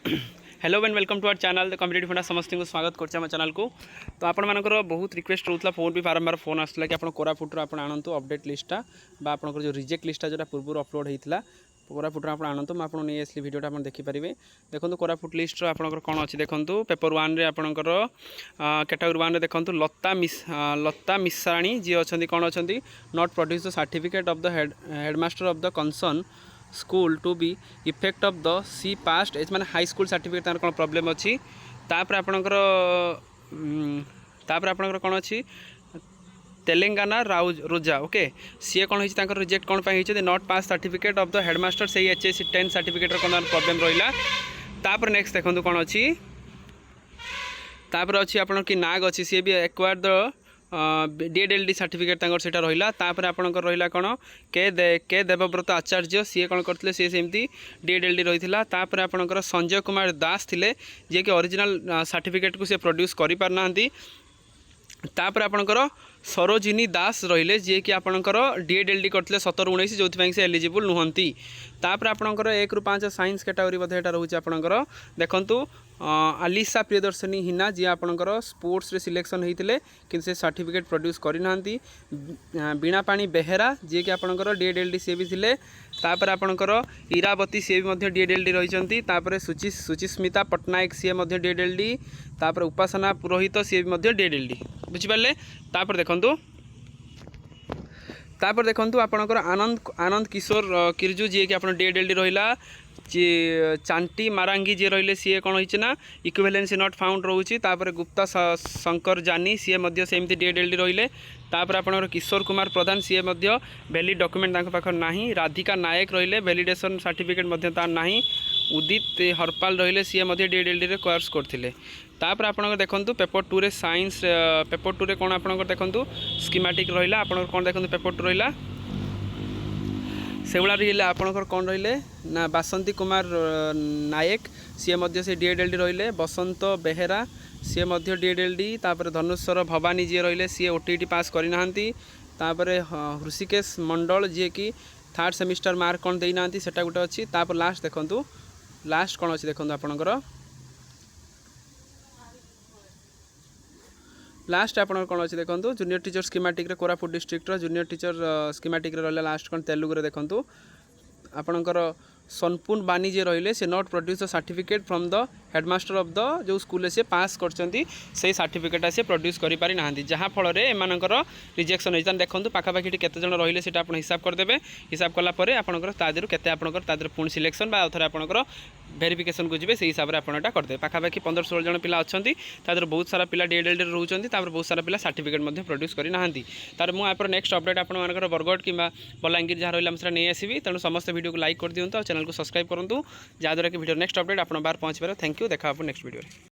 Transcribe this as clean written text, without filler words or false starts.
Hello and welcome to our channel the competitive funda समस्त को स्वागत करछे हम चैनल को। तो आपण मानकर बहुत रिक्वेस्ट रोला फोन भी बारंबार फोन आसला कि आप कोरापुटर आप आणतु अपडेट लिस्टा बा आपनकर जो रिजेक्ट लिस्टा जोटा पूर्व अपलोड होता कोरापुटर आप आणतु मुझे नहीं आसली भिडियोटा आप देखिपारे। देखो कोरापुट लिस्ट आपंकर कौन अच्छी देखो पेपर वन रे आपंकर कैटेगरी वन देखो लता मिश्राणी जी अच्छा कौन अच्छा not produce the certificate of the headmaster of the concern school to be effect of the C past as माने हाई स्कूल सर्टिफिकेट तार कौन प्रॉब्लम अच्छी तापर आपणकर कौन अच्छी तेलंगाना रोजा ओके सी कौन होती रिजेक्ट कौन होती not pass certificate of the headmaster से HSC 10 सर्टिफिकेट कौन प्रॉब्लम रहा। तापर नेक्स्ट देखो कौन अच्छी तापर अच्छी आप नाग अच्छी सी भी एक्वायर द DED सर्टिफिकेट से रहा। तापर आपंकर रहा कौन के देवव्रत आचार्य सी कौन करते सी सेमती DED रही है। तापर आपंकर संजय कुमार दास थे जी कि ओरिजिनल सर्टिफिकेट को सी प्रोड्यूस कर पारना। तापर आपंकर सरोजिनी दास रहिले जी कि आपंकर DED करते 17-19 जो से एलिजिबल नुहंती। तापर आपंकर 1 ରୁ 5 साइंस कैटेगरी बोधे यहाँ रोचे आपंकर देखु आलिशा प्रियदर्शनी हिना जी आपंकर स्पोर्ट्स रे सिलेक्शन होते कि से सर्टिफिकेट प्रोड्यूस करना। बीणा पाणी बेहेरा जी कि आपंकर DED सी भी थे। तापर आपंकर इरावती सी भी DED रही। तापर सुचिस्मिता पट्टनायक सी DED। तापर उपासना पुरोहित सी भी DED बुझिपारे। तापर देखंतु आपणकर आनंद किशोर किरजू जी कि आप DED रहा। चांटी मारांगी जी रहिले सी कौन होना इक्विवेलेंसी नॉट फाउंड रोचे। तापर गुप्ता शंकर जानी सी सेमती DED रहिले। तापर आपणकर किशोर कुमार प्रधान सी वैलिड डॉक्यूमेंट पाखर नाही। राधिका नायक रहिले वैलिडेशन सर्टिफिकेट तार नाही। उदित हरपाल रहिले सी DED रे कोर्स करथिले। तापर आपणकर देखंतु पेपर 2 रे साइंस पेपर 2 रे कौन आपणकर देखंतु स्कीमेटिक रहिला। आपणकर कौन देखंतु पेपर 2 रहिला सेगुड़ा रही आपणकर कौन रहिले ना बासंती कुमार नायक सी से DED रहिले। बसंत बेहेरा सी DED। तापर धनुष्वर भवानी जी रहिले सी OTT पास करना। तापर हृषिकेश मंडल जी कि 3rd सेमिस्टर मार्क कौन देना सेटा गोटे अच्छी। तापर लास्ट देखंतु लास्ट कौन अच्छी देखंतु आपणकर लास्ट आप कौन अच्छे देखो junior teacher schematic Koraput district junior teacher schematic रहा। लास्ट कौन तेलुगु देखो आपणकर सोनपुन बानी जी रहिले से not produce the certificate from the headmaster of the जो स्कूल से पास करछंती से सर्टिफिकेट से प्रोड्यूस करि पारि नाहंती जहाँ फल एमानकर रिजेक्शन होता। देखो पाखापाखि केते जण रहिले सेटा आपण हिसाब करदेबे। हिसाब कला परे आपणकर तादेरु केते आपणकर तादेरु पुणी सिलेक्शन बा अथरे आपणकर वेरिफिकेशन को जिबे से हिसाब रे आपणटा करदे। पाखापाखि 15-16 जण पिला अछंती तादेरु बहुत सारा पिला DED रे रहउछंती। तापर बहुत सारा पिला सर्टिफिकेट मध्ये प्रोड्यूस करि नाहंती। तार मु आपर नेक्स्ट अपडेट आपण मानकर बरगड किबा बलांगीर जहाँ रहिला हमसरा नै आसीबी। तेणु समस्त वीडियो को लाइक कर दियंतु और चैनल को सब्सक्राइब करंतु जहाँद्वारा कि वीडियो नेक्स्ट अपडेट आपण बार पहुँच पारे। थैंक यू देखा नेक्स्ट वीडियो।